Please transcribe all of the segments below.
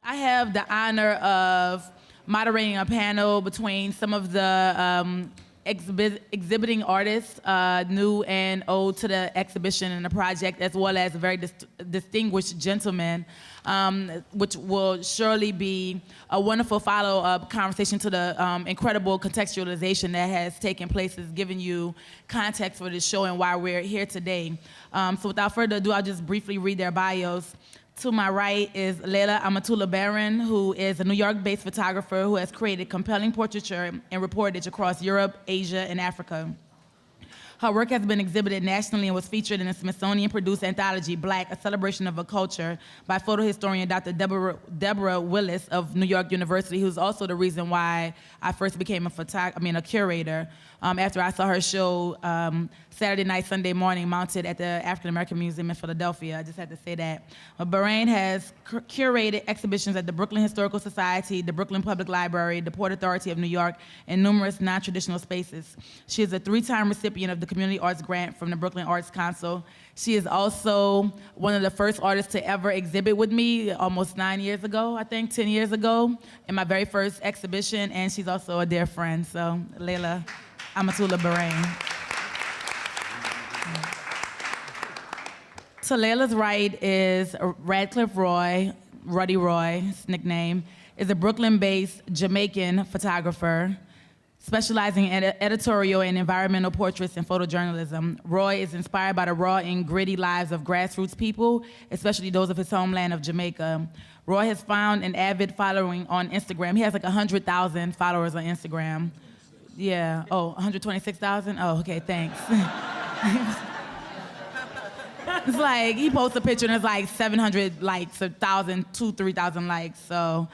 I have the honor of moderating a panel between some of the exhibiting artists, new and old to the exhibition and the project, as well as a very distinguished gentleman, which will surely be a wonderful follow-up conversation to the incredible contextualization that has taken place, has given you context for this show and why we're here today. So without further ado, I'll just briefly read their bios. To my right is Leila Amatullah Barron, who is a New York-based photographer who has created compelling portraiture and reportage across Europe, Asia, and Africa. Her work has been exhibited nationally and was featured in the Smithsonian-produced anthology, Black, A Celebration of a Culture, by photo historian Dr. Deborah Willis of New York University, who's also the reason why I first became a curator, after I saw her show Saturday night, Sunday morning, mounted at the African American Museum in Philadelphia. I just had to say that. Bahrain has curated exhibitions at the Brooklyn Historical Society, the Brooklyn Public Library, the Port Authority of New York, and numerous non-traditional spaces. She is a 3-time recipient of the Community Arts Grant from the Brooklyn Arts Council. She is also one of the first artists to ever exhibit with me almost 9 years ago, I think, 10 years ago, in my very first exhibition, and she's also a dear friend. So, Leila Amatullah Bahrain. To Leila's right is Radcliffe Roy, Ruddy Roy, his nickname, is a Brooklyn-based Jamaican photographer specializing in editorial and environmental portraits and photojournalism. Roy is inspired by the raw and gritty lives of grassroots people, especially those of his homeland of Jamaica. Roy has found an avid following on Instagram. He has like 100,000 followers on Instagram. Yeah, 126,000? Oh, okay, thanks. It's like, he posts a picture and it's like 700 likes, 1,000, 2,000, 3,000 likes. So,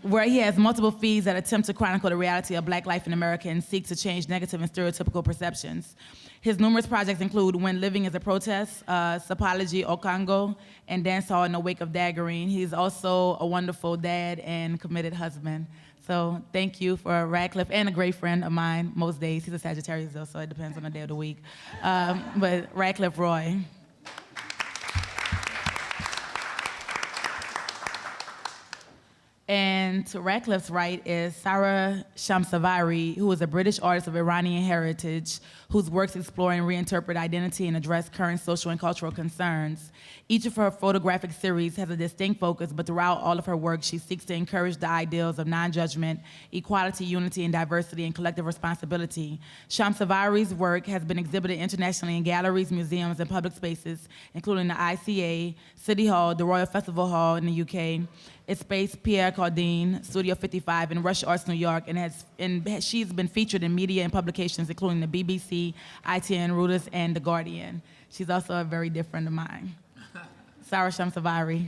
where he has multiple feeds that attempt to chronicle the reality of Black life in America and seek to change negative and stereotypical perceptions. His numerous projects include When Living is a Protest, Sapology Okongo, and Dance Hall in the Wake of Daggering. He's also a wonderful dad and committed husband. So thank you for Radcliffe, and a great friend of mine most days. He's a Sagittarius though, so it depends on the day of the week. But Radcliffe Roy. And to Radcliffe's right is Sarah Shamsavari, who is a British artist of Iranian heritage, whose works explore and reinterpret identity and address current social and cultural concerns. Each of her photographic series has a distinct focus, but throughout all of her work, she seeks to encourage the ideals of non-judgment, equality, unity, and diversity, and collective responsibility. Shamsavari's work has been exhibited internationally in galleries, museums, and public spaces, including the ICA, City Hall, the Royal Festival Hall in the UK, its space Pierre Cardin, Studio 55 in Rush Arts, New York, and she's been featured in media and publications including the BBC, ITN, Reuters, and The Guardian. She's also a very dear friend of mine. Sarah Shamsavari.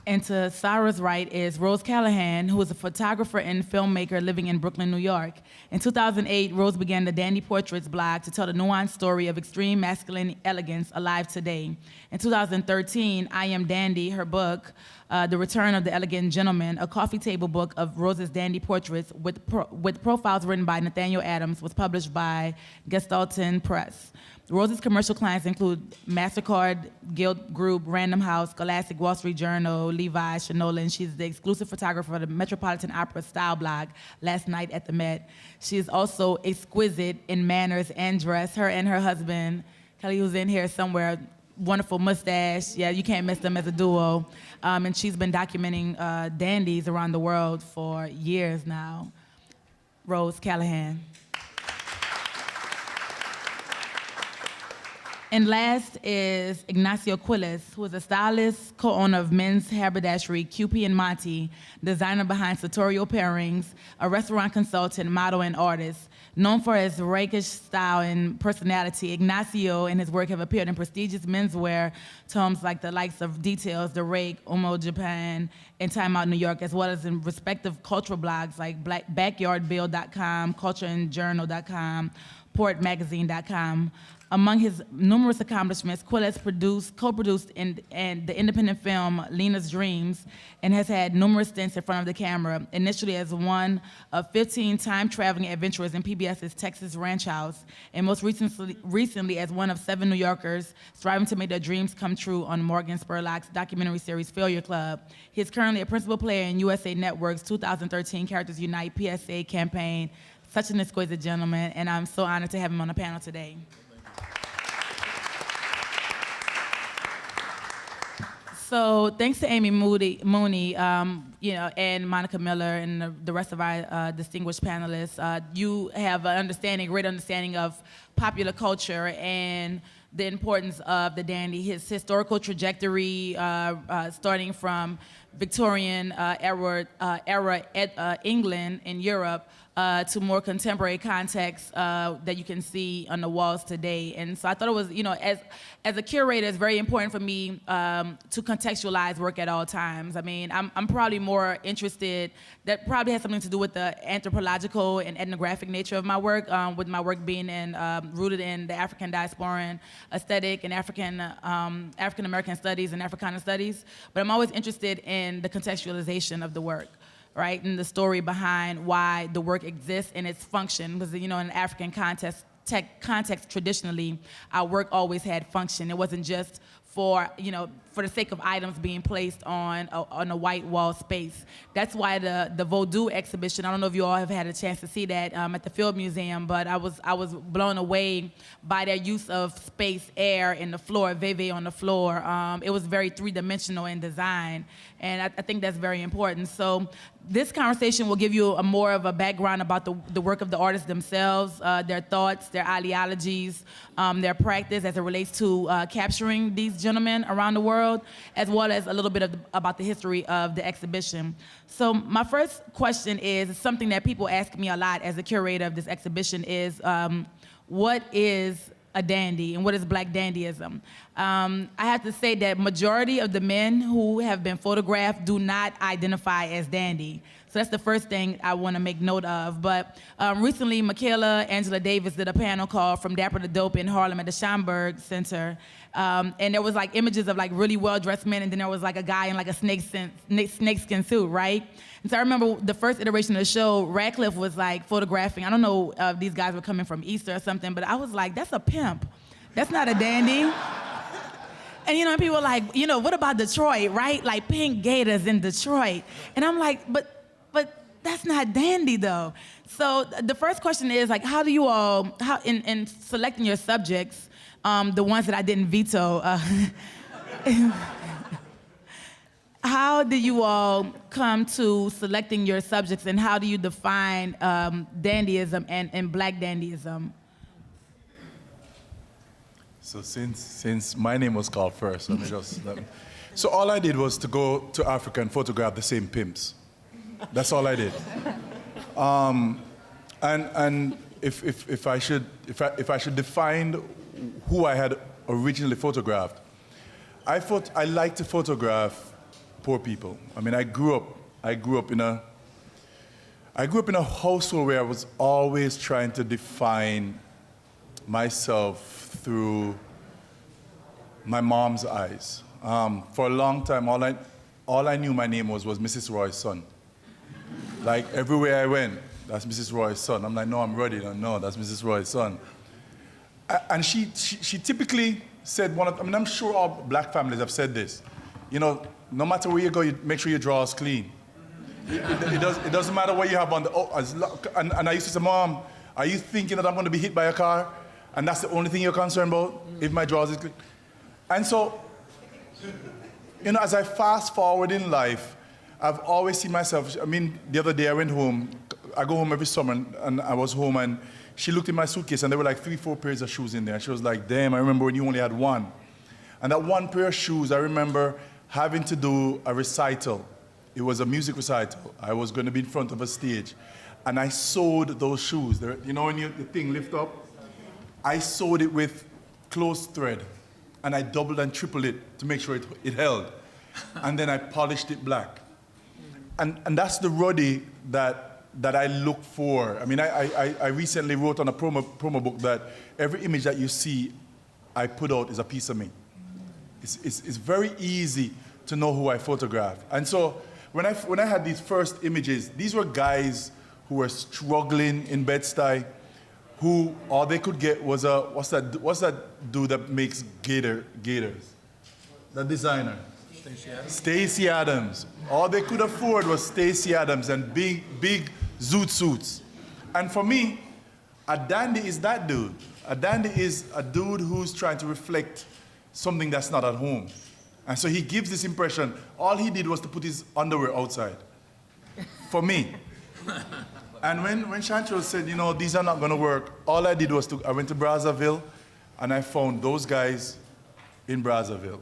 And to Sarah's right is Rose Callahan, who is a photographer and filmmaker living in Brooklyn, New York. In 2008, Rose began the Dandy Portraits blog to tell the nuanced story of extreme masculine elegance alive today. In 2013, I Am Dandy, her book, The Return of the Elegant Gentleman, a coffee table book of Rose's dandy portraits with profiles written by Nathaniel Adams, was published by Gestalten Press. Rose's commercial clients include MasterCard, Guild Group, Random House, Scholastic, Wall Street Journal, Levi, Shinola, and she's the exclusive photographer of the Metropolitan Opera style blog, Last Night at the Met. She is also exquisite in manners and dress. Her and her husband, Kelly, who's in here somewhere, wonderful mustache. Yeah, you can't miss them as a duo. And she's been documenting dandies around the world for years now. Rose Callahan. And last is Ignacio Quiles, who is a stylist, co-owner of men's haberdashery QP and Monty, designer behind Sartorial Pairings, a restaurant consultant, model, and artist. Known for his rakish style and personality, Ignacio and his work have appeared in prestigious menswear tomes like the likes of Details, The Rake, Umo Japan, and Time Out New York, as well as in respective cultural blogs like backyardbill.com, cultureandjournal.com, portmagazine.com. Among his numerous accomplishments, Quill has co-produced the independent film Lena's Dreams and has had numerous stints in front of the camera, initially as one of 15 time-traveling adventurers in PBS's Texas Ranch House, and most recently as one of 7 New Yorkers striving to make their dreams come true on Morgan Spurlock's documentary series Failure Club. He is currently a principal player in USA Network's 2013 Characters Unite PSA campaign. Such an exquisite gentleman, and I'm so honored to have him on the panel today. So thanks to Amy Mooney, and Monica Miller and the rest of our distinguished panelists, you have a great understanding of popular culture and the importance of the dandy, his historical trajectory, starting from Victorian era England and Europe, to more contemporary context that you can see on the walls today. And so I thought it was, as a curator, it's very important for me to contextualize work at all times. I mean, I'm probably more interested, that probably has something to do with the anthropological and ethnographic nature of my work, with my work being rooted in the African diasporan aesthetic and African American studies and Africana studies. But I'm always interested in the contextualization of the work, right, and the story behind why the work exists and its function. Because, in an African context, traditionally, our work always had function. It wasn't just for the sake of items being placed on a white wall space. That's why the Vodou exhibition, I don't know if you all have had a chance to see that at the Field Museum, but I was blown away by their use of space, air, and the floor, veve on the floor. It was very three-dimensional in design, and I think that's very important. So this conversation will give you more of a background about the work of the artists themselves, their thoughts, their ideologies, their practice as it relates to capturing these gentlemen around the world, as well as a little bit about the history of the exhibition. So my first question is something that people ask me a lot as a curator of this exhibition is, what is a dandy and what is Black dandyism? I have to say that majority of the men who have been photographed do not identify as dandy. So that's the first thing I want to make note of. But recently, Michaela Angela Davis did a panel called From Dapper to Dope in Harlem at the Schomburg Center. And there was like images of like really well-dressed men, and then there was like a guy in like a snakeskin suit, right? And so I remember the first iteration of the show, Radcliffe was like photographing. I don't know if these guys were coming from Easter or something, but I was like, that's a pimp. That's not a dandy. And people were like, what about Detroit, right? Like pink gators in Detroit. And I'm like, but that's not dandy though. So the first question is like, how do you all, in selecting your subjects, the ones that I didn't veto, how do you all come to selecting your subjects, and how do you define dandyism and Black dandyism? So since my name was called first, so all I did was to go to Africa and photograph the same pimps. That's all I did. And if I should define who I had originally photographed, I like to photograph poor people. I mean, I grew up in a household where I was always trying to define myself through my mom's eyes. For a long time, all I knew my name was Mrs. Roy's son. Like everywhere I went, that's Mrs. Roy's son. I'm like, no, I'm ready. No, that's Mrs. Roy's son. And she typically said I'm sure all Black families have said this. No matter where you go, you make sure your drawers clean. It doesn't matter what you have on and I used to say, Mom, are you thinking that I'm going to be hit by a car? And that's the only thing you're concerned about, if my drawers is clean? And so, as I fast forward in life, I've always seen myself, the other day I went home, I go home every summer, and I was home, and she looked in my suitcase, and there were like 3-4 pairs of shoes in there. And she was like, damn, I remember when you only had one. And that one pair of shoes, I remember having to do a recital. It was a music recital. I was going to be in front of a stage. And I sewed those shoes. When the thing lift up? I sewed it with close thread. And I doubled and tripled it to make sure it held. And then I polished it black. And that's the Roddy that I look for. I recently wrote on a promo book that every image that you see I put out is a piece of me. It's very easy to know who I photograph. And so when I had these first images, these were guys who were struggling in Bed-Stuy, who all they could get was what's that dude that makes gators? The designer. Stacey Adams. All they could afford was Stacey Adams and big zoot suits. And for me, a dandy is that dude. A dandy is a dude who's trying to reflect something that's not at home. And so he gives this impression. All he did was to put his underwear outside. For me. And when Chantrell said, you know, these are not going to work, all I did was I went to Brazzaville and I found those guys in Brazzaville.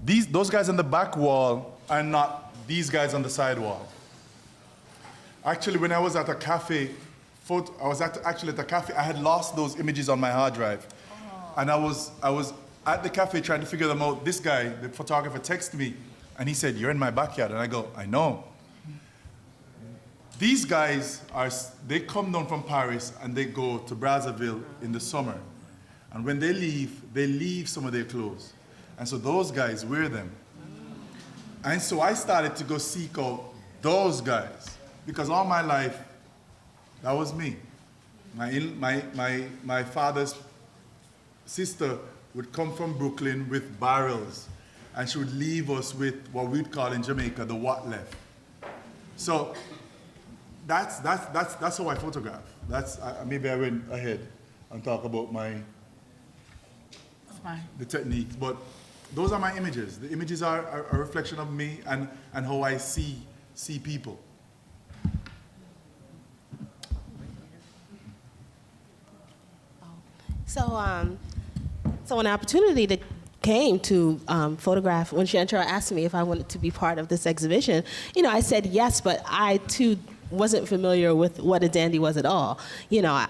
Those guys on the back wall are not these guys on the side wall. Actually, when I was at a cafe, actually at a cafe, I had lost those images on my hard drive. Oh. And I was at the cafe trying to figure them out. This guy, the photographer, texted me and he said, "You're in my backyard." And I go, "I know." These guys they come down from Paris and they go to Brazzaville in the summer. And when they leave some of their clothes. And so those guys wear them. And so I started to go seek out those guys. Because all my life, that was me. My father's sister would come from Brooklyn with barrels. And she would leave us with what we'd call in Jamaica, the what left. So that's how I photograph. Maybe I went ahead and talk about the techniques, but those are my images. The images are a reflection of me and how I see people. So an opportunity came to photograph when Chantrell asked me if I wanted to be part of this exhibition. You know, I said yes, but I too wasn't familiar with what a dandy was at all. You know,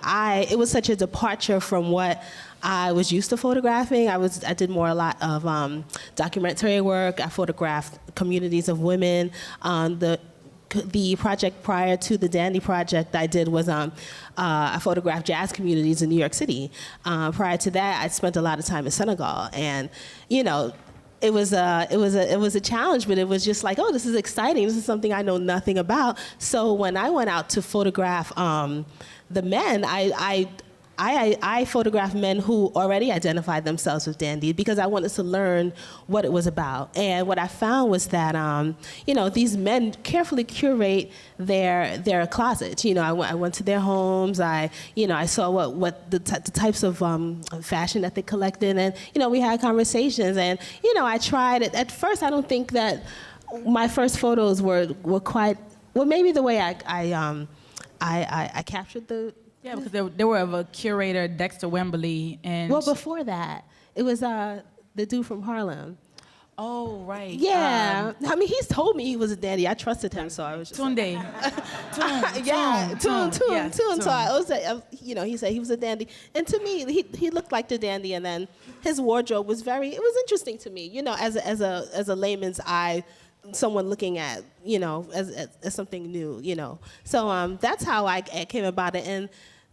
it was such a departure from what I was used to photographing. I did a lot of documentary work. I photographed communities of women. The project prior to the Dandy project I did was I photographed jazz communities in New York City. Prior to that, I spent a lot of time in Senegal, and you know, it was a challenge, but it was just like, oh, this is exciting. This is something I know nothing about. So when I went out to photograph the men, I photographed men who already identified themselves with dandy because I wanted to learn what it was about. And what I found was that, you know, these men carefully curate their closets. You know, I went to their homes. I saw what the types of fashion that they collected, and you know, we had conversations. And you know, I tried it. At first, I don't think that my first photos were quite well. Maybe the way I captured the. Yeah, because they were of a curator, Dexter Wembley, and well, before that, it was the dude from Harlem. Oh, right. Yeah, I mean, he's told me he was a dandy. I trusted him, so I was just Tunde. Tune. So I was, you know, he said he was a dandy, and to me, he looked like the dandy, and then his wardrobe was it was interesting to me, you know, as a layman's eye. Someone looking at, you know, as something new, you know. So that's how I came about it. And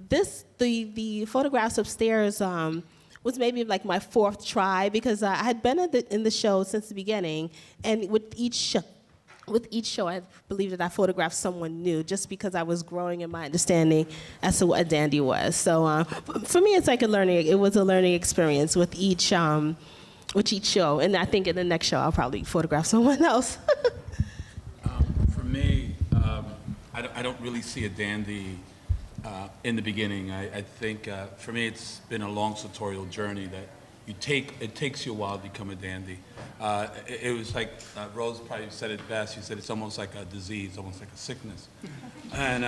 the photographs upstairs was maybe like my fourth try because I had been in the show since the beginning. And with each show, I believe that I photographed someone new just because I was growing in my understanding as to what a dandy was. So for me, it's like it was a learning experience with each show, and I think in the next show I'll probably photograph someone else. For me, I don't really see a dandy in the beginning. I think for me it's been a long sartorial journey that it takes you a while to become a dandy. It was like Rose probably said it best. She said it's almost like a disease, almost like a sickness. And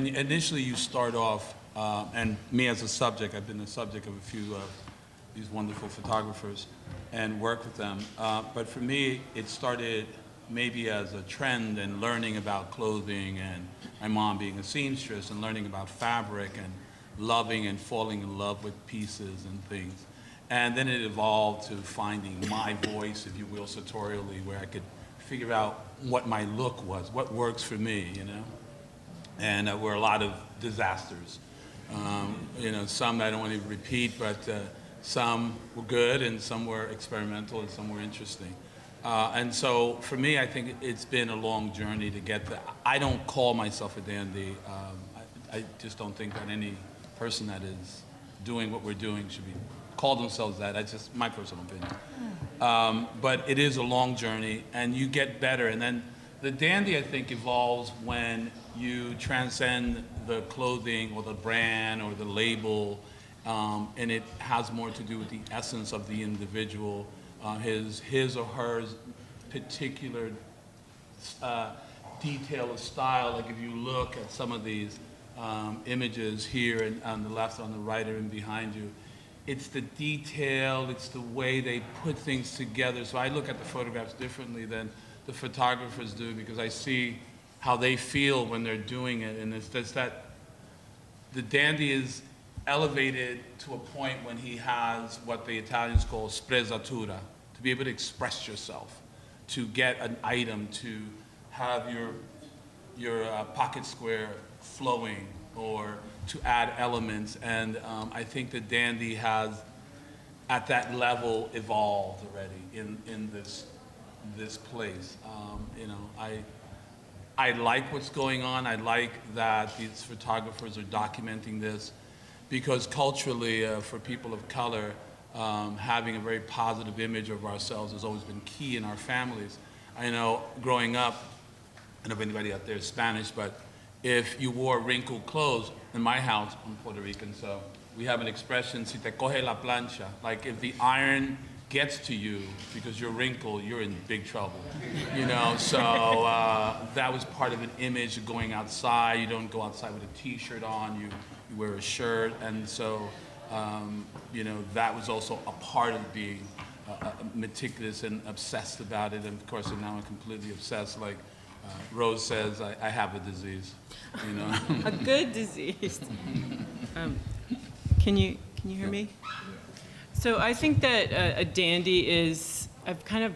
initially you start off, and me as a subject, I've been the subject of a few these wonderful photographers and work with them. But for me, it started maybe as a trend and learning about clothing, and my mom being a seamstress and learning about fabric and loving and falling in love with pieces and things. And then it evolved to finding my voice, if you will, sartorially, where I could figure out what my look was, what works for me, you know? And were a lot of disasters. You know, some I don't want to repeat, but Some were good, and some were experimental, and some were interesting. And so for me, I think it's been a long journey to get there. I don't call myself a dandy. I just don't think that any person that is doing what we're doing should be call themselves that. That's just my personal opinion. But it is a long journey, and you get better. And then the dandy, I think, evolves when you transcend the clothing or the brand or the label, and it has more to do with the essence of the individual, his or her particular detail of style. Like if you look at some of these images here and on the left, on the right, and behind you, it's the detail, it's the way they put things together. So I look at the photographs differently than the photographers do, because I see how they feel when they're doing it. And it's just that the dandy is elevated to a point when he has what the Italians call sprezzatura, to be able to express yourself, to get an item, to have your pocket square flowing, or to add elements. And I think the dandy has, at that level, evolved already in this place. You know, I like what's going on. I like that these photographers are documenting this, because culturally, for people of color, having a very positive image of ourselves has always been key in our families. I know growing up, I don't know if anybody out there is Spanish, but if you wore wrinkled clothes, in my house, I'm Puerto Rican, so we have an expression, si te coge la plancha, like if the iron gets to you because you're wrinkled, you're in big trouble, you know? So that was part of an image of going outside. You don't go outside with a t-shirt on, you wear a shirt. And so, you know, that was also a part of being meticulous and obsessed about it. And of course, now I'm completely obsessed. Like Rose says, I have a disease, you know? A good disease. Can you hear me? So I think that a dandy is, I've kind of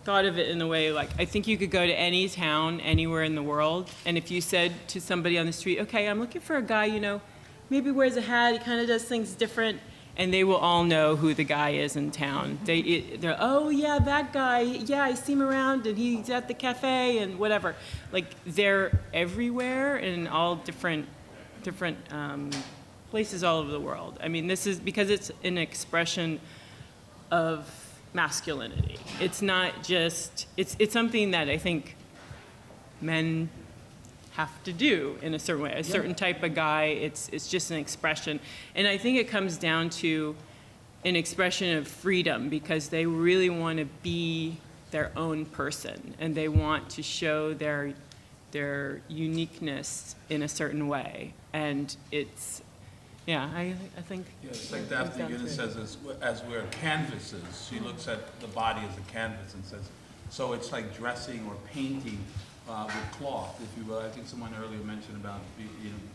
thought of it in a way, like I think you could go to any town anywhere in the world, and if you said to somebody on the street, okay, I'm looking for a guy, you know, maybe wears a hat, he kind of does things different, and they will all know who the guy is in town. They're, oh yeah, that guy, yeah, I see him around, and he's at the cafe, and whatever. Like, they're everywhere in all different places all over the world. I mean, this is because it's an expression of masculinity. It's not just, it's something that I think men have to do in a certain way. A certain type of guy, it's just an expression. And I think it comes down to an expression of freedom, because they really want to be their own person, and they want to show their uniqueness in a certain way. And it's, yeah, I think. Yeah, it's like Daphne Guinness says, as we're canvases, she looks at the body as a canvas and says, so it's like dressing or painting with cloth, if you will. I think someone earlier mentioned about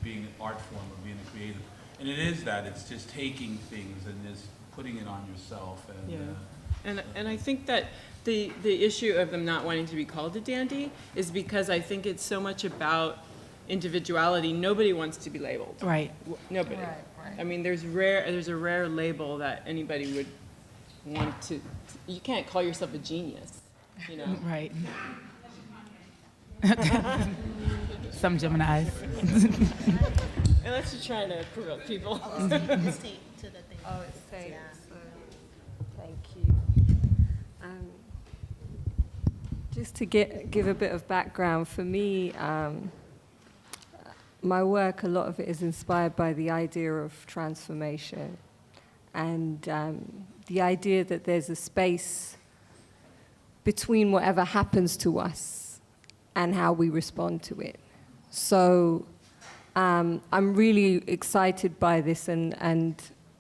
being an art form or being a creative. And it is that, it's just taking things and just putting it on yourself. And, yeah. And I think that the issue of them not wanting to be called a dandy is because I think it's so much about individuality. Nobody wants to be labeled. Right. Nobody. Right. I mean, there's a rare label that anybody would want to. You can't call yourself a genius, you know. Right. Some Geminis. Unless you're trying to provoke people. It's taped to the thing. Oh, it's taped. Yeah. So, thank you. Just to give a bit of background, for me, my work, a lot of it is inspired by the idea of transformation, and the idea that there's a space between whatever happens to us and how we respond to it. So I'm really excited by this, and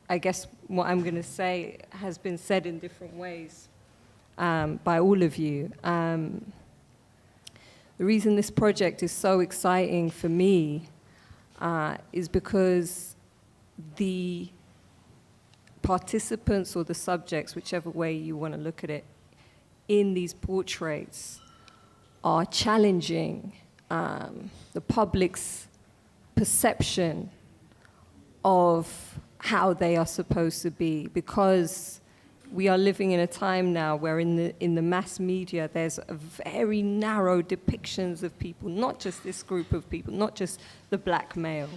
I guess what I'm going to say has been said in different ways by all of you. The reason this project is so exciting for me is because the participants or the subjects, whichever way you want to look at it, in these portraits are challenging the public's perception of how they are supposed to be, because we are living in a time now where in the mass media there's a very narrow depictions of people, not just this group of people, not just the black male.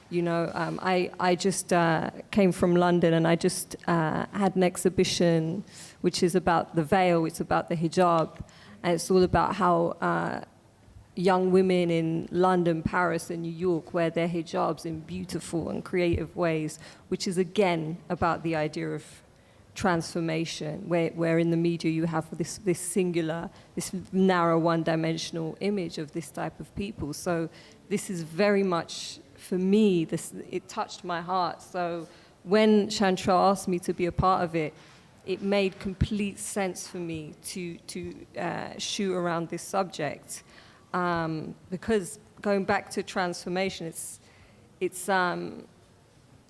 You know, I just came from London, and I just had an exhibition which is about the veil, it's about the hijab, and it's all about how young women in London, Paris, and New York wear their hijabs in beautiful and creative ways, which is again about the idea of transformation, where in the media you have this singular, this narrow one-dimensional image of this type of people. So this is very much, for me, it touched my heart. So when Chantal asked me to be a part of it, it made complete sense for me to shoot around this subject. Because going back to transformation, it's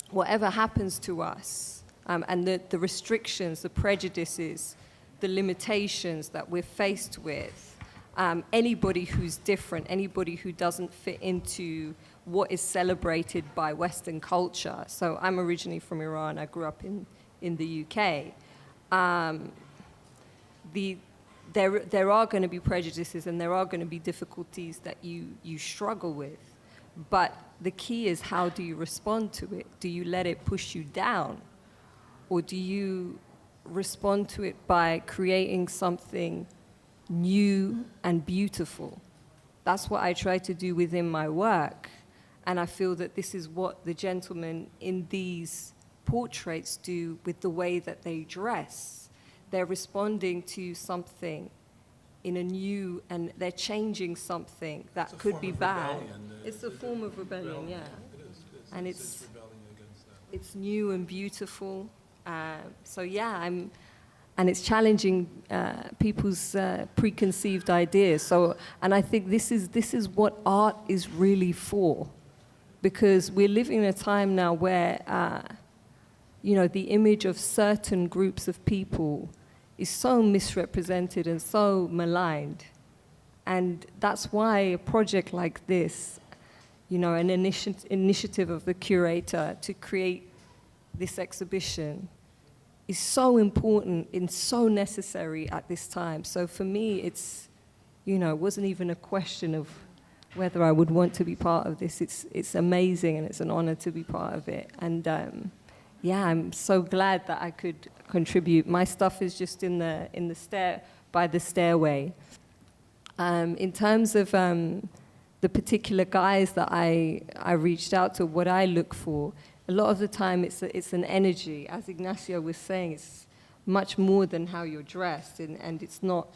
whatever happens to us, and the restrictions, the prejudices, the limitations that we're faced with, anybody who's different, anybody who doesn't fit into what is celebrated by Western culture. So I'm originally from Iran, I grew up in the UK. There are going to be prejudices and there are going to be difficulties that you struggle with. But the key is, how do you respond to it? Do you let it push you down? Or do you respond to it by creating something new and beautiful? That's what I try to do within my work. And I feel that this is what the gentlemen in these portraits do with the way that they dress. They're responding to something in a new, and they're changing something that could be bad. It's a form of rebellion, yeah. It is. And it's rebelling against that. it's new and beautiful. So yeah, and it's challenging people's preconceived ideas. So, and I think this is what art is really for, because we're living in a time now where the image of certain groups of people is so misrepresented and so maligned. And that's why a project like this, an initiative of the curator to create this exhibition is so important and so necessary at this time. So for me, it wasn't even a question of whether I would want to be part of this. It's amazing, and it's an honor to be part of it. And I'm so glad that I could contribute. My stuff is just by the stairway. In terms of the particular guys that I reached out to, what I look for, a lot of the time it's an energy. As Ignacio was saying, it's much more than how you're dressed, and it's not.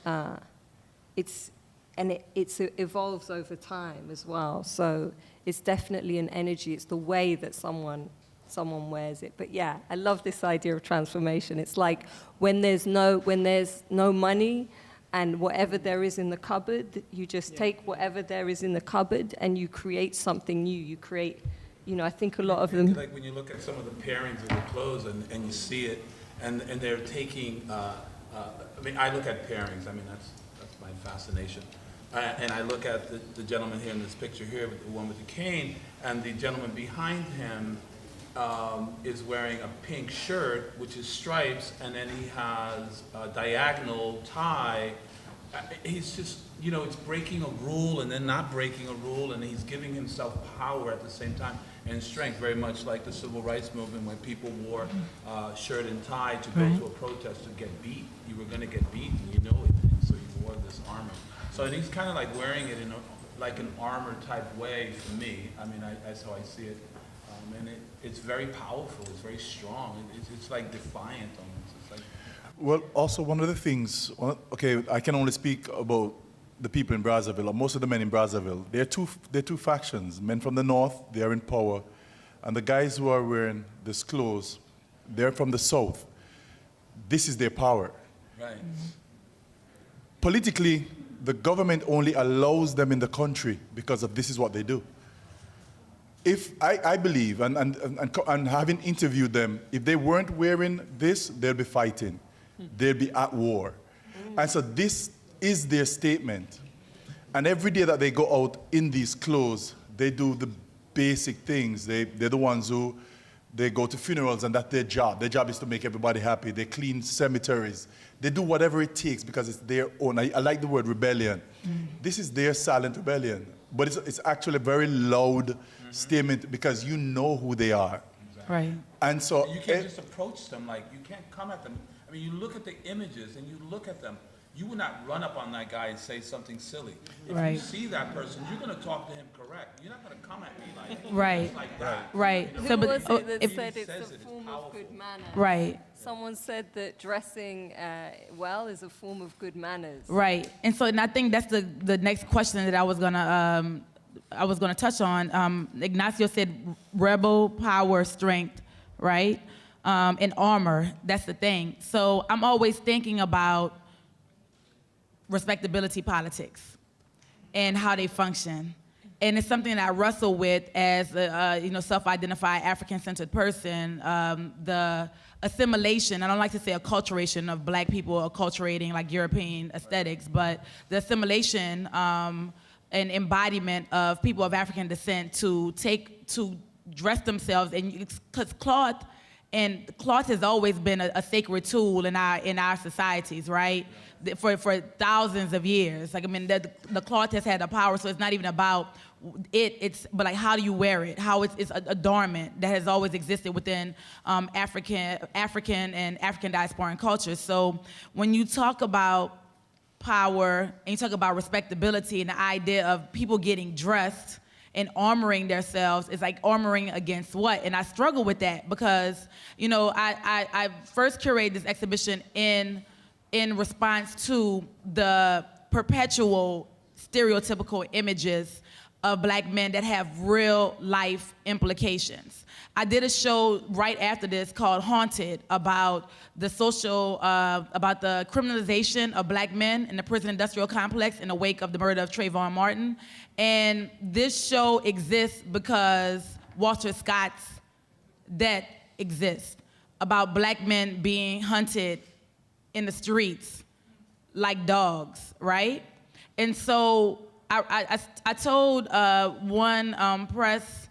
It evolves over time as well. So it's definitely an energy. It's the way that someone wears it. But yeah, I love this idea of transformation. It's like when there's no money, and whatever there is in the cupboard, you just take whatever there is in the cupboard and you create something new. You create, I think a lot of them. Like when you look at some of the pairings of the clothes and you see it, and they're taking. I look at pairings. That's my fascination. And I look at the gentleman here in this picture here, with the one with the cane, and the gentleman behind him is wearing a pink shirt, which is stripes, and then he has a diagonal tie. He's just, it's breaking a rule and then not breaking a rule, and he's giving himself power at the same time and strength, very much like the civil rights movement when people wore shirt and tie to go to a protest to get beat. You were going to get beat, and you know it, and so you wore this armor. So he's kind of like wearing it in like an armor type way for me. That's how I see it. And it's very powerful, it's very strong, it's like defiant almost. It's like. Well, also one of the things, I can only speak about the people in Brazzaville, or most of the men in Brazzaville. There are two factions. Men from the north, they are in power, and the guys who are wearing these clothes, they're from the south. This is their power. Right. Politically, the government only allows them in the country because of this is what they do. If I believe, and having interviewed them, if they weren't wearing this, they'll be fighting. They'll be at war. And so this is their statement. And every day that they go out in these clothes, they do the basic things. They're the ones who They go to funerals, and that's their job. Their job is to make everybody happy. They clean cemeteries. They do whatever it takes because it's their own. I like the word rebellion. This is their silent rebellion. But it's actually a very loud statement because you know who they are. Right. And so You can't just approach them like, you can't come at them. I mean, you look at the images and you look at them. You would not run up on that guy and say something silly. If you Right. see that person, you're going to talk to him correct. You're not going to come at me like, Right. like that. Right. Who So, but was it that if, said He it's says a it, it's form of powerful. good manners? right. Someone said that dressing well is a form of good manners. Right. And so, and I think that's the next question that I was gonna touch on. Ignacio said rebel, power, strength, right? And armor. That's the thing. So I'm always thinking about respectability politics and how they function. And it's something that I wrestle with as a self-identified African-centered person. The assimilation, I don't like to say acculturation of black people acculturating like European aesthetics, but the assimilation and embodiment of people of African descent to dress themselves, and because cloth has always been a sacred tool in our societies, right? For thousands of years. Like, I mean, the cloth has had the power, so it's not even about but like, how do you wear it? How it's a adornment that has always existed within African and African diasporan cultures. So when you talk about power and you talk about respectability and the idea of people getting dressed and armoring themselves, is like armoring against what? And I struggle with that because, I first curated this exhibition in response to the perpetual stereotypical images of black men that have real life implications. I did a show right after this called Haunted about the about the criminalization of black men in the prison industrial complex in the wake of the murder of Trayvon Martin. And this show exists because Walter Scott's death exists, about black men being hunted in the streets like dogs, right? And so I told one press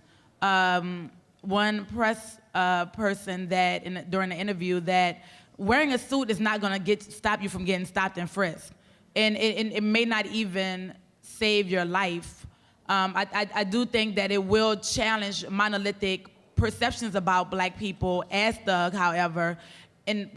person that during the interview that wearing a suit is not going to stop you from getting stopped and frisked, and it may not even save your life. I do think that it will challenge monolithic perceptions about black people as thug. However, and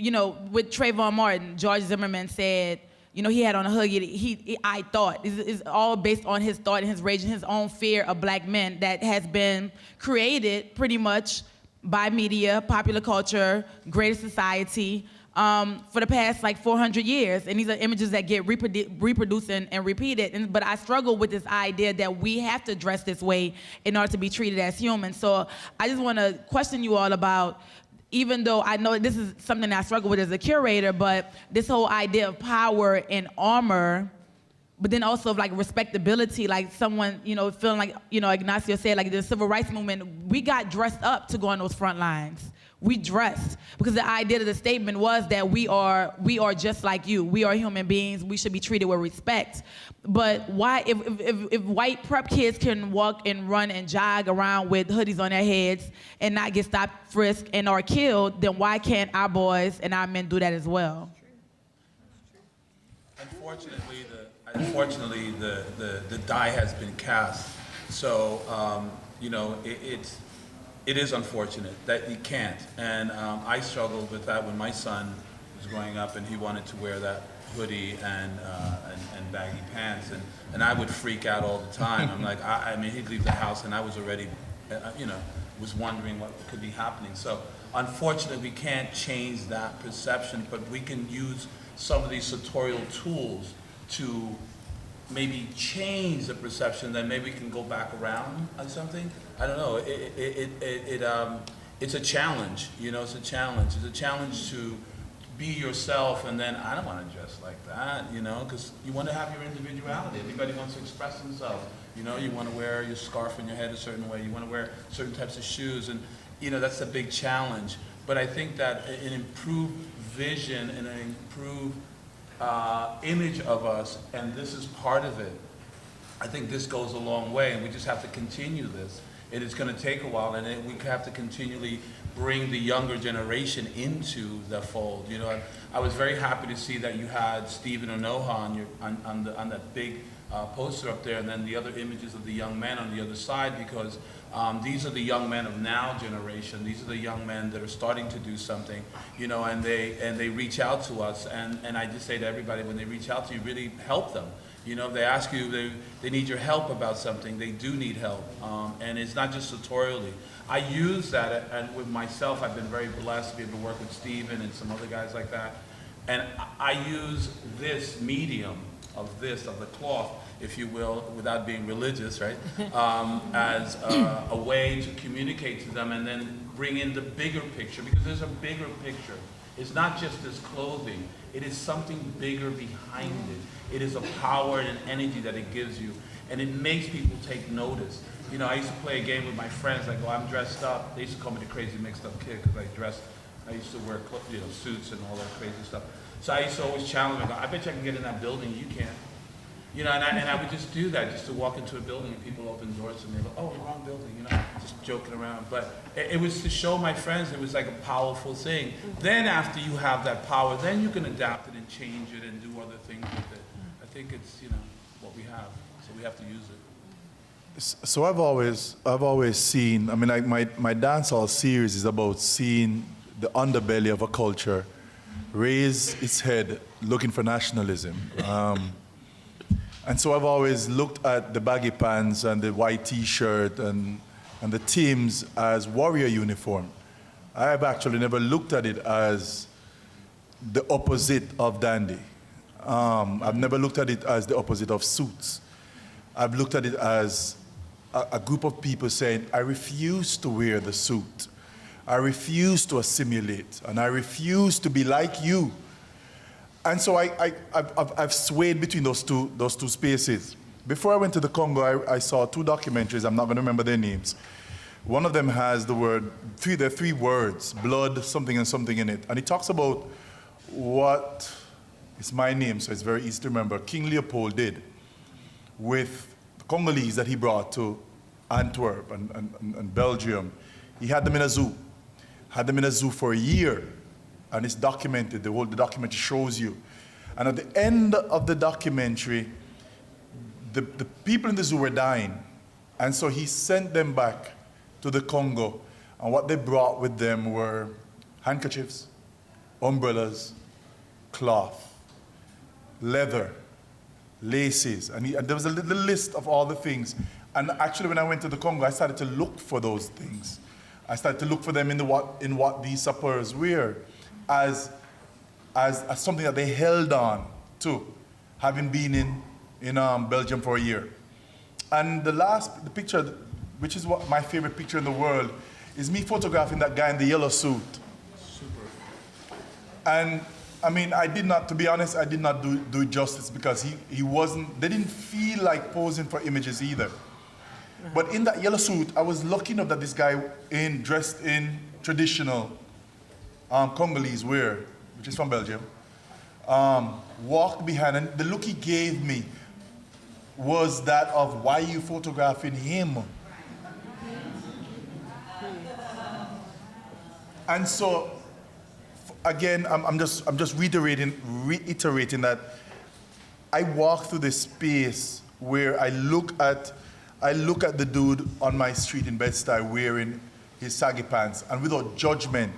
with Trayvon Martin, George Zimmerman said, he had on a hoodie. I thought it's all based on his thought and his rage and his own fear of black men that has been created pretty much by media, popular culture, greater society for the past like 400 years. And these are images that get reproduced and repeated. But I struggle with this idea that we have to dress this way in order to be treated as humans. So I just want to question you all about, even though I know this is something that I struggle with as a curator, but this whole idea of power and armor, but then also of like respectability, like someone, feeling like, Ignacio said, like the civil rights movement, we got dressed up to go on those front lines. We dressed because the idea of the statement was that we are just like you. We are human beings. We should be treated with respect. But why, if white prep kids can walk and run and jog around with hoodies on their heads and not get stopped, frisked, and are killed, then why can't our boys and our men do that as well? Unfortunately, the die has been cast. So, it is unfortunate that you can't. And I struggled with that when my son was growing up and he wanted to wear that hoodie and baggy pants. And I would freak out all the time. I'm like, I mean, he'd leave the house and I was already, was wondering what could be happening. So unfortunately, we can't change that perception, but we can use some of these sartorial tools to maybe change the perception, then maybe we can go back around on something. I don't know. It's a challenge. It's a challenge. It's a challenge to be yourself, and then I don't want to dress like that, because you want to have your individuality. Everybody wants to express themselves. You want to wear your scarf on your head a certain way. You want to wear certain types of shoes, and that's a big challenge. But I think that an improved vision and an improved image of us, and this is part of it. I think this goes a long way, and we just have to continue this. It is going to take a while, and we have to continually bring the younger generation into the fold. You know, I was very happy to see that you had Stephen Onoha on that big poster up there, and then the other images of the young men on the other side, because these are the young men of now generation. These are the young men that are starting to do something, you know, and they reach out to us, and I just say to everybody, when they reach out to you, really help them. You know, if they ask you, they need your help about something, they do need help. And it's not just tutorially. I use that, and with myself, I've been very blessed to be able to work with Stephen and some other guys like that. And I use this medium of the cloth, if you will, without being religious, right? As a way to communicate to them and then bring in the bigger picture, because there's a bigger picture. It's not just this clothing, it is something bigger behind it. It is a power and an energy that it gives you, and it makes people take notice. You know, I used to play a game with my friends, like, oh, I'm dressed up. They used to call me the crazy mixed up kid because I used to wear, you know, suits and all that crazy stuff. So I used to always challenge them, I bet you I can get in that building, you can't. You know, and I would just do that, just to walk into a building and people open doors and they go, oh, wrong building, you know, just joking around. But it was to show my friends it was like a powerful thing. Then after you have that power, then you can adapt it and change it and do other things with it. I think it's, you know, what we have, so we have to use it. So I've always seen, I mean, like my dancehall series is about seeing the underbelly of a culture raise its head looking for nationalism. And so I've always looked at the baggy pants and the white t-shirt and the teams as warrior uniform. I've actually never looked at it as the opposite of dandy. I've never looked at it as the opposite of suits. I've looked at it as a group of people saying, I refuse to wear the suit. I refuse to assimilate, and I refuse to be like you. And so I've swayed between those two spaces. Before I went to the Congo, I saw two documentaries. I'm not going to remember their names. One of them has there are three words, blood, something and something in it. And it talks about what, it's my name, so it's very easy to remember, King Leopold did with the Congolese that he brought to Antwerp and Belgium. He had them in a zoo. Had them in a zoo for a year. And it's documented, the documentary shows you. And at the end of the documentary, the people in the zoo were dying. And so he sent them back to the Congo. And what they brought with them were handkerchiefs, umbrellas, cloth, leather, laces. And there was a little list of all the things. And actually, when I went to the Congo, I started to look for those things. I started to look for them in what these sappeurs wear. As something that they held on to, having been in Belgium for a year. And the picture, which is my favorite picture in the world, is me photographing that guy in the yellow suit. Super. And I mean, to be honest, I did not do it justice, because he wasn't, they didn't feel like posing for images either. But in that yellow suit, I was lucky enough that this guy dressed in traditional Congolese wear, which is from Belgium, walked behind, and the look he gave me was that of, why are you photographing him? And so, again, I'm just reiterating that I walk through this space where I look at the dude on my street in Bed-Stuy wearing his saggy pants, and without judgment,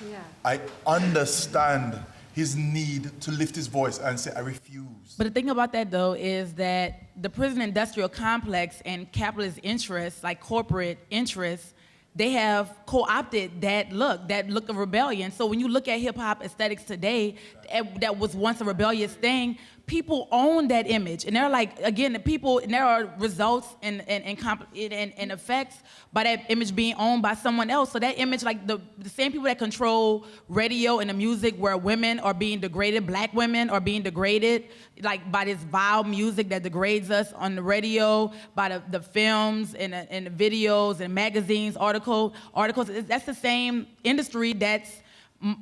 Yeah. I understand his need to lift his voice and say, I refuse. But the thing about that, though, is that the prison industrial complex and capitalist interests, like corporate interests, they have co-opted that look of rebellion. So when you look at hip-hop aesthetics today, that was once a rebellious thing, people own that image. And they're like, again, there are results and effects by that image being owned by someone else. So that image, like the same people that control radio and the music where women are being degraded, black women are being degraded, like by this vile music that degrades us on the radio, by the films and the videos and magazines, articles. That's the same industry that's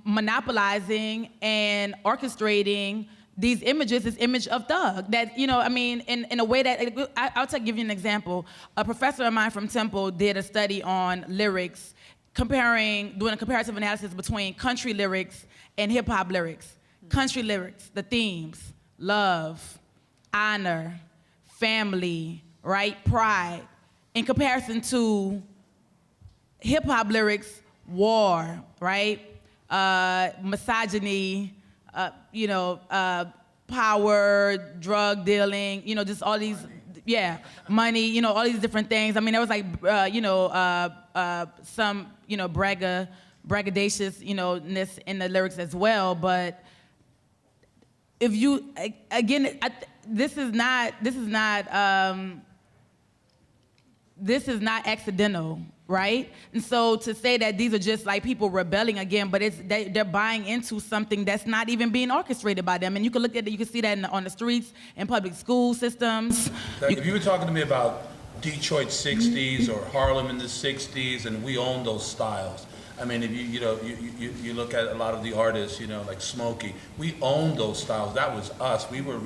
monopolizing and orchestrating these images, this image of thug, that, you know, I mean, in a way that, I'll give you an example. A professor of mine from Temple did a study on lyrics doing a comparative analysis between country lyrics and hip hop lyrics. Country lyrics, the themes, love, honor, family, right, pride, in comparison to hip hop lyrics, war, right, misogyny, power, drug dealing, just all these, money, all these different things. I mean, there was like, some, braggadaciousness in the lyrics as well. But if you, again, this is not accidental, right? And so to say that these are just like people rebelling again, but they're buying into something that's not even being orchestrated by them. And you can look at it, you can see that on the streets, in public school systems. If you were talking to me about Detroit 60s or Harlem in the 60s, and we own those styles. I mean, if you look at a lot of the artists, like Smokey, we own those styles. That was us. We were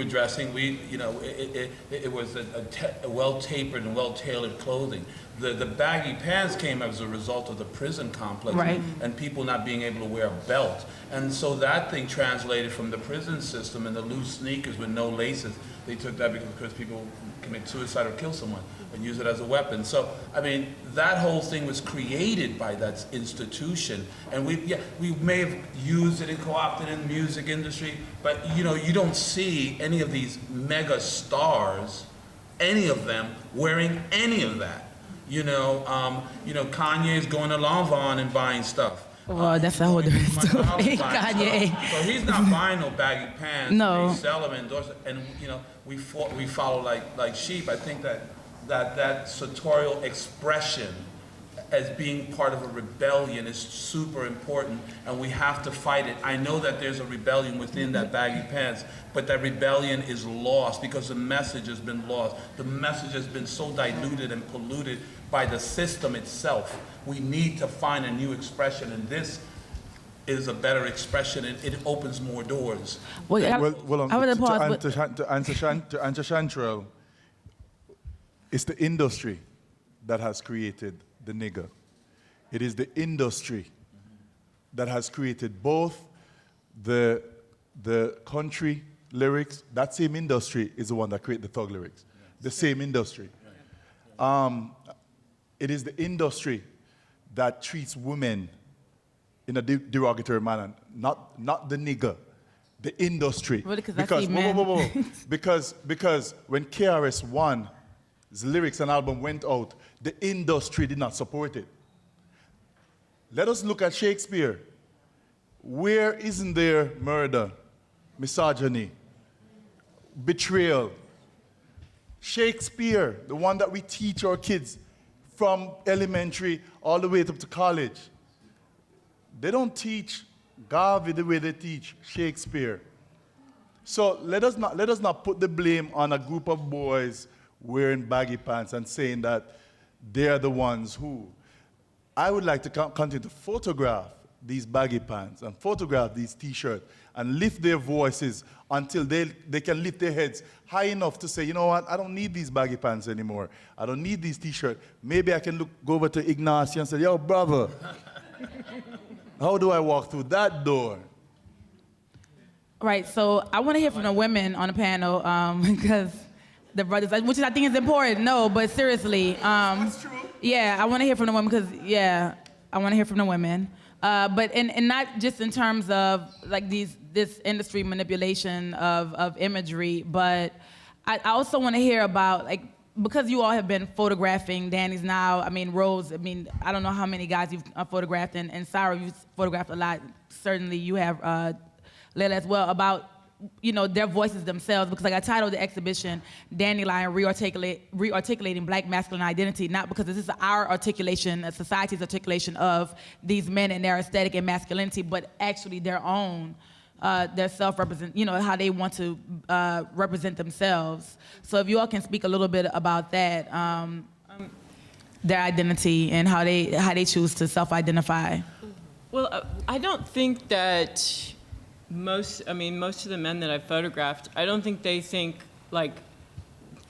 dressing. It was a well tapered and well tailored clothing. The baggy pants came as a result of the prison complex, right, and people not being able to wear a belt. And so that thing translated from the prison system, and the loose sneakers with no laces. They took that because people commit suicide or kill someone and use it as a weapon. So, I mean, that whole thing was created by that institution. And we may have used it and co-opted in the music industry, but you don't see any of these mega stars, any of them wearing any of that. Kanye's going to Lanvin and buying stuff. Well, that's a whole different story. Kanye. So he's not buying no baggy pants. No. They sell them and endorse it. And we follow like sheep. I think that sartorial expression as being part of a rebellion is super important, and we have to fight it. I know that there's a rebellion within that baggy pants, but that rebellion is lost because the message has been lost. The message has been so diluted and polluted by the system itself. We need to find a new expression, and this is a better expression, and it opens more doors. To answer Chantrell, it's the industry that has created the nigger. It is the industry that has created both the country lyrics. That same industry is the one that created the thug lyrics. The same industry. It is the industry that treats women in a derogatory manner, not the nigger, the industry. Really, because because when KRS-One's lyrics and album went out, the industry did not support it. Let us look at Shakespeare. Where isn't there murder, misogyny, betrayal? Shakespeare, the one that we teach our kids from elementary all the way up to college. They don't teach Garvey the way they teach Shakespeare. So let us not put the blame on a group of boys wearing baggy pants and saying that they're the ones who. I would like to continue to photograph these baggy pants and photograph these t-shirts and lift their voices until they can lift their heads high enough to say, you know what, I don't need these baggy pants anymore. I don't need these t-shirts. Maybe I can go over to Ignacio and say, yo, brother, how do I walk through that door? Right, so I want to hear from the women on the panel because the brothers, which I think is important. No, but seriously. That's true. Yeah, I want to hear from the women because, I want to hear from the women. But and not just in terms of like this industry manipulation of imagery, but I also want to hear about, like, because you all have been photographing Danny's now, I mean, Rose, I mean, I don't know how many guys you've photographed, and Sarah, you've photographed a lot. Certainly you have, Layla as well, about, their voices themselves, because like I titled the exhibition, Dandelion Rearticulating Black Masculine Identity, not because this is our articulation, society's articulation of these men and their aesthetic and masculinity, but actually their own, their self-represent, how they want to represent themselves. So if you all can speak a little bit about that, their identity and how they choose to self-identify. Well, I don't think that most of the men that I've photographed, I don't think they think like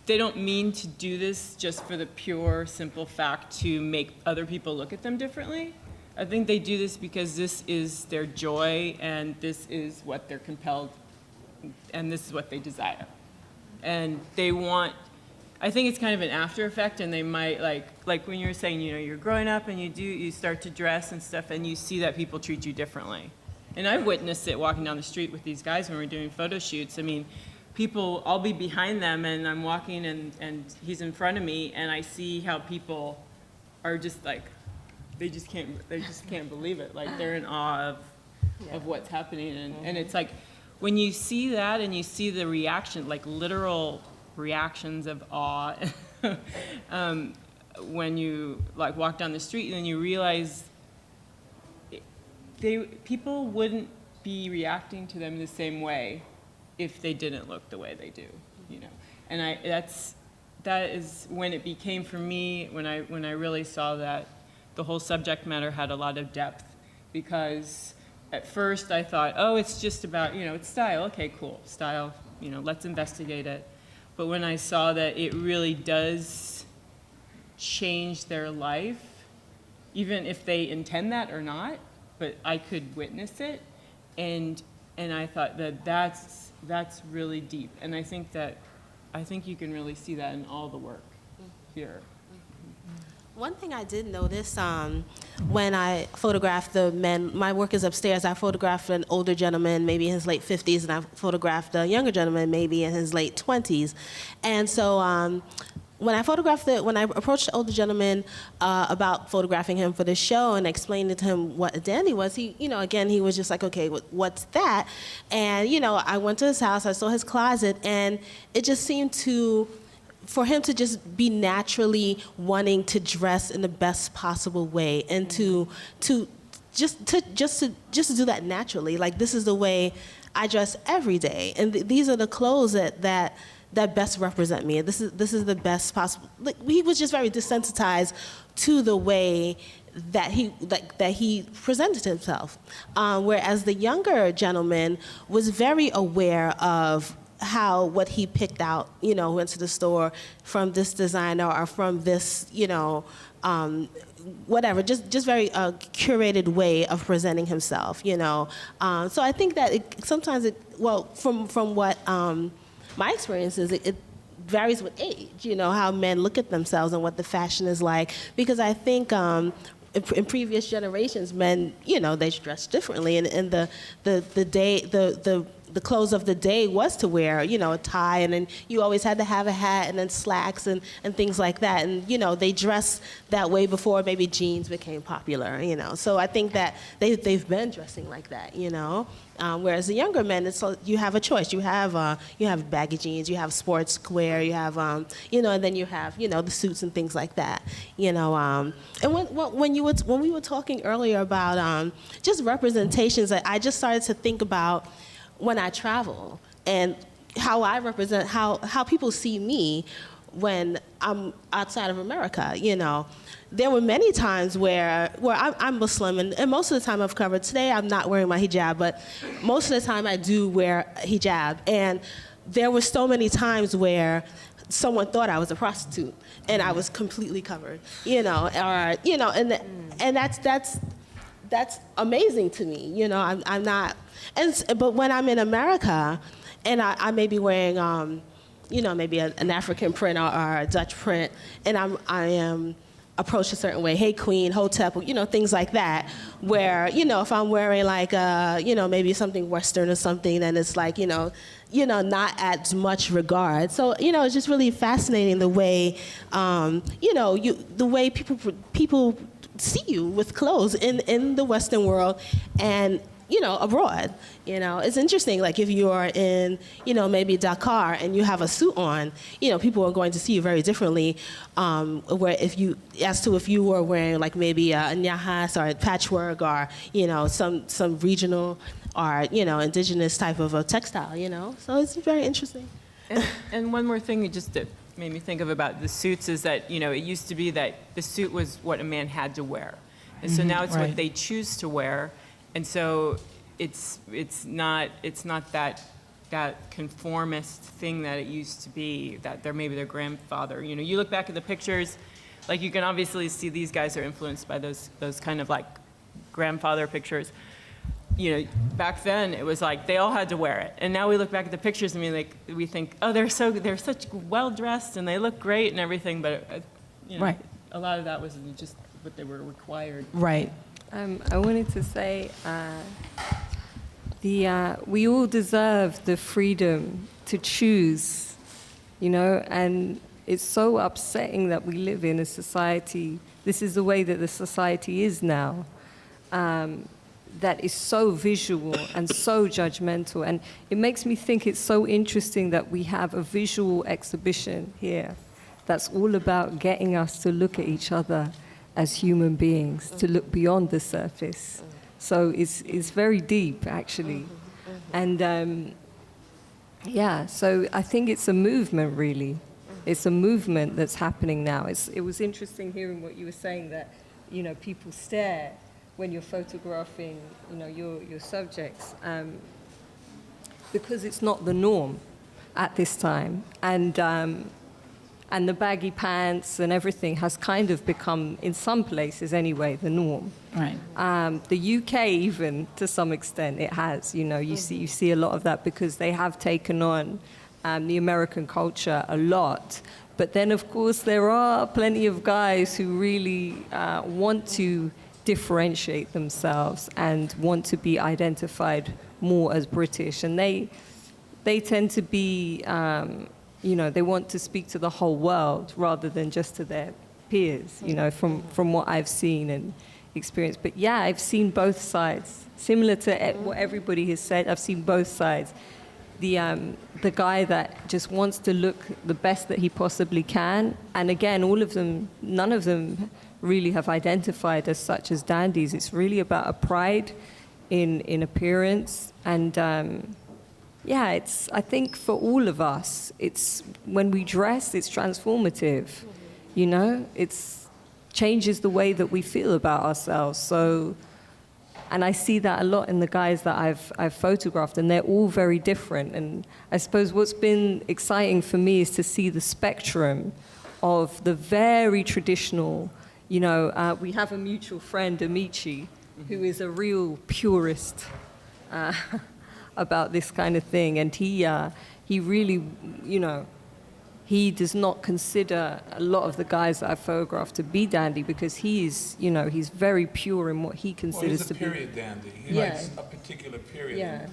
they don't mean to do this just for the pure, simple fact to make other people look at them differently. I think they do this because this is their joy, and this is what they're compelled, and this is what they desire. And they want, I think it's kind of an after effect, and they might, like when you were saying, you know, you're growing up and you start to dress and stuff, and you see that people treat you differently. And I've witnessed it walking down the street with these guys when we're doing photo shoots. I mean, people, I'll be behind them, and I'm walking, and he's in front of me, and I see how people are just like, they just can't believe it. Like, they're in awe of what's happening. And it's like, when you see that and you see the reaction, like literal reactions of awe, when you like walk down the street, and then you realize people wouldn't be reacting to them the same way if they didn't look the way they do, you know. And that is when it became for me, when I really saw that the whole subject matter had a lot of depth, because at first I thought, oh, it's just about, you know, it's style. Okay, cool, style, you know, let's investigate it. But when I saw that it really does change their life, even if they intend that or not, but I could witness it, and I thought that's really deep. And I think you can really see that in all the work here. One thing I did notice when I photographed the men, my work is upstairs, I photographed an older gentleman, maybe in his late 50s, and I photographed a younger gentleman, maybe in his late 20s. And so when I approached the older gentleman about photographing him for the show and explained to him what a dandy was, he, you know, again, he was just like, okay, what's that? And, you know, I went to his house, I saw his closet, and it just seemed for him to just be naturally wanting to dress in the best possible way, and to just do that naturally. Like, this is the way I dress every day, and these are the clothes that best represent me. This is the best possible. Like, he was just very desensitized to the way that he presented himself, whereas the younger gentleman was very aware of what he picked out, you know, went to the store from this designer or from this, you know, whatever, just very curated way of presenting himself, you know. So I think that from what my experience is, it varies with age, you know, how men look at themselves and what the fashion is like. Because I think in previous generations, men, you know, they dressed differently, and the clothes of the day was to wear, you know, a tie, and then you always had to have a hat, and then slacks and things like that. And, you know, they dressed that way before maybe jeans became popular, you know. So I think that they've been dressing like that, you know. Whereas the younger men, you have a choice. You have baggy jeans, you have sportswear, you have, you know, and then you have, you know, the suits and things like that, you know. And when we were talking earlier about just representations, I just started to think about when I travel and how I represent, how people see me when I'm outside of America, you know. There were many times where I'm Muslim, and most of the time I've covered. Today I'm not wearing my hijab, but most of the time I do wear a hijab. And there were so many times where someone thought I was a prostitute, and I was completely covered, you know, or, you know, and that's amazing to me, you know. I'm not, but when I'm in America, and I may be wearing, you know, maybe an African print or a Dutch print, and I am approached a certain way, hey queen, hotep, you know, things like that, where, you know, if I'm wearing like, you know, maybe something Western or something, then it's like, you know, not as much regard. So, you know, it's just really fascinating the way, you know, the way people see you with clothes in the Western world and, you know, abroad. You know, it's interesting, like if you are in, you know, maybe Dakar and you have a suit on, you know, people are going to see you very differently, where if you were wearing like maybe a nyahas or a patchwork or, you know, some regional or, you know, indigenous type of a textile, you know. So it's very interesting. And one more thing just that made me think of about the suits is that, you know, it used to be that the suit was what a man had to wear. And so now it's what they choose to wear. And so it's not that that conformist thing that it used to be, that they're maybe their grandfather. You know, you look back at the pictures, like you can obviously see these guys are influenced by those kind of like grandfather pictures. You know, back then it was like they all had to wear it, and now we look back at the pictures and we think, oh, they're such well dressed and they look great and everything, but you know, Right. a lot of that was just what they were required. Right. I wanted to say we all deserve the freedom to choose, you know, and it's so upsetting that we live in a society, this is the way that the society is now, that is so visual and so judgmental. And it makes me think it's so interesting that we have a visual exhibition here that's all about getting us to look at each other as human beings, to look beyond the surface. So it's very deep, actually. And yeah, so I think it's a movement, really. It's a movement that's happening now. It was interesting hearing what you were saying, that, you know, people stare when you're photographing, you know, your subjects, because it's not the norm at this time. And the baggy pants and everything has kind of become, in some places anyway, the norm. Right. The UK even, to some extent, it has. You know, you see a lot of that because they have taken on the American culture a lot. But then, of course, there are plenty of guys who really want to differentiate themselves and want to be identified more as British. And they tend to be, you know, they want to speak to the whole world rather than just to their peers, you know, from what I've seen and experienced. But yeah, I've seen both sides. Similar to what everybody has said, I've seen both sides. The guy that just wants to look the best that he possibly can. And again, none of them really have identified as such as dandies. It's really about a pride in appearance. And yeah, I think for all of us, it's when we dress, it's transformative, you know? It's changes the way that we feel about ourselves. So, and I see that a lot in the guys that I've photographed, and they're all very different. And I suppose what's been exciting for me is to see the spectrum of the very traditional, you know, we have a mutual friend, Amici, who is a real purist about this kind of thing. And he really, you know, he does not consider a lot of the guys that I've photographed to be dandy because he's, you know, he's very pure in what he considers to be. Well, he's a period dandy. He Yeah. likes a particular period. Yeah.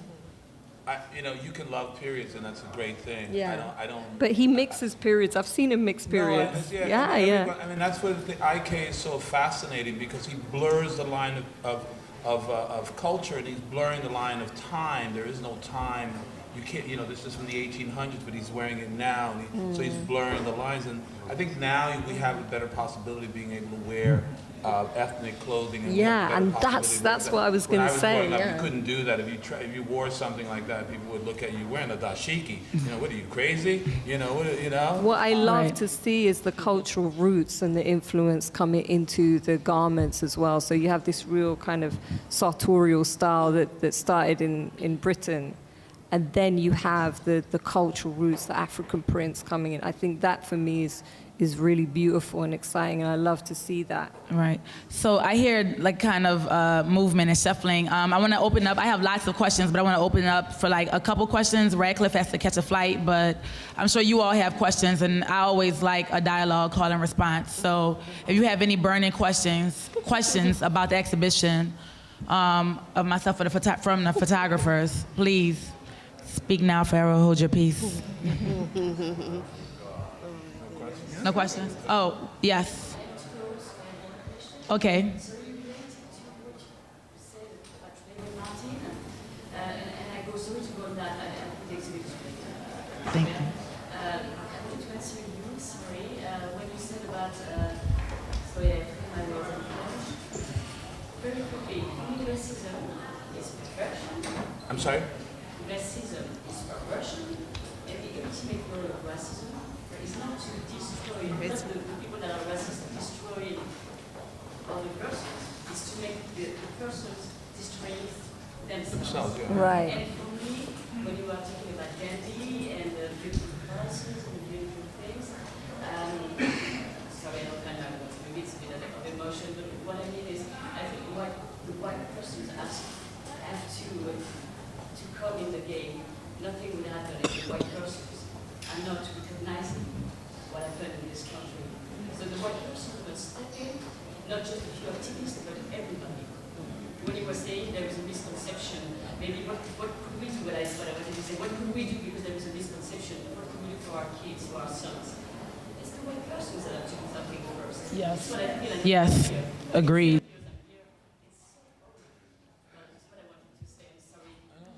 You know, you can love periods, and that's a great thing. Yeah. I don't. But he mixes periods. I've seen him mix periods. No, Yeah. I mean, that's what the IK is so fascinating, because he blurs the line of culture, and he's blurring the line of time. There is no time. You can't, you know, this is from the 1800s, but he's wearing it now, and so he's blurring the lines. And I think now we have a better possibility of being able to wear ethnic clothing. And Yeah, and that's what I was going to say. When I was growing up, Yeah. you couldn't do that. If you wore something like that, people would look at you wearing a dashiki. You know, what are you, crazy? You know, What I love Right. to see is the cultural roots and the influence coming into the garments as well. So you have this real kind of sartorial style that started in Britain. And then you have the cultural roots, the African prints coming in. I think that for me is really beautiful and exciting, and I love to see that. Right. So I hear like kind of movement and shuffling. I want to open up. I have lots of questions, but I want to open up for like a couple questions. Radcliffe has to catch a flight, but I'm sure you all have questions, and I always like a dialogue, call and response. So if you have any burning questions about the exhibition of myself from the photographers, please speak now, forever hold your peace. No questions? Oh, yes. Okay. Thank you. When you said about, sorry, I forgot my words in French. Very quickly, racism is perversion. I'm sorry? Racism is perversion, and the ultimate goal of racism is not to destroy, not the people that are racist destroy other persons, it's to make the persons destroy themselves. Yeah. Right. And for me, when you are talking about dandy and beautiful classes and beautiful things. Sorry, I don't kind of maybe it's a bit of emotion, but what I mean is, I think what the white persons have to come in the game. Nothing would happen if the white persons are not recognizing what happened in this country. So the white person must step in, not just a few activists, but everybody. When you were saying there is a misconception, maybe what could we do? What I wanted to say, what could we do because there is a misconception? What could we do for our kids, for our sons? It's the white persons that have to do something first. Yes. That's what I feel like. Yes, agreed.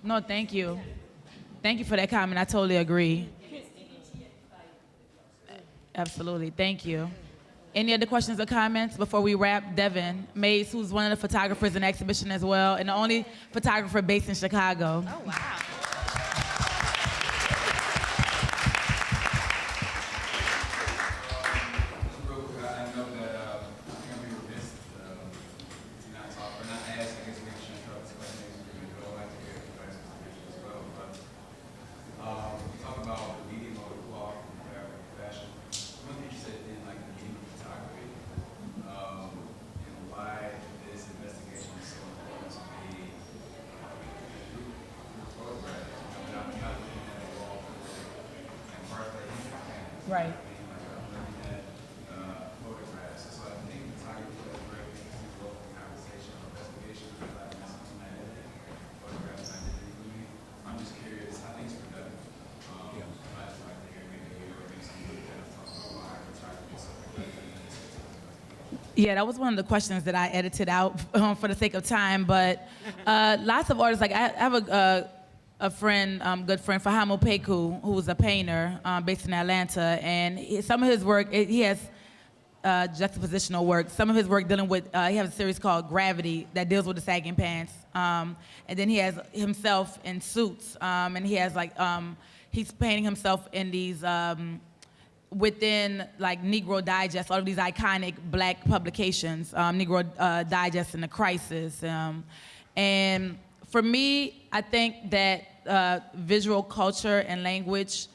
No, thank you. Thank you for that comment. I totally agree. Absolutely. Thank you. Any other questions or comments before we wrap? Devin Mays, who's one of the photographers in the exhibition as well, and the only photographer based in Chicago. Oh, wow. Real quick, I know that I think I'm being remiss to not talk or not ask. I guess maybe should try to explain things we're going to go. I like to hear everybody's position as well. But we talk about the medium of the cloth and whatever fashion. One thing you said in like the medium of photography, and why this investigation is so important to me. Photograph, not looking at the wall, and birthday, Right. photographs. So I think photography plays a very interesting role in conversation or investigation of black masculinity, photographs and identity. I'm just curious, I think it's productive. I just like to hear maybe some of the kind of talk about why photography is so productive. Yeah, that was one of the questions that I edited out for the sake of time. But lots of artists, like I have a friend, good friend, Fahamu Peku, who's a painter based in Atlanta, and some of his work, he has juxtapositional work. Some of his work dealing with, he has a series called Gravity that deals with the sagging pants, and then he has himself in suits, and he has like, he's painting himself in these, within like Negro Digest, all of these iconic black publications, Negro Digest and The Crisis. And for me, I think that visual culture and language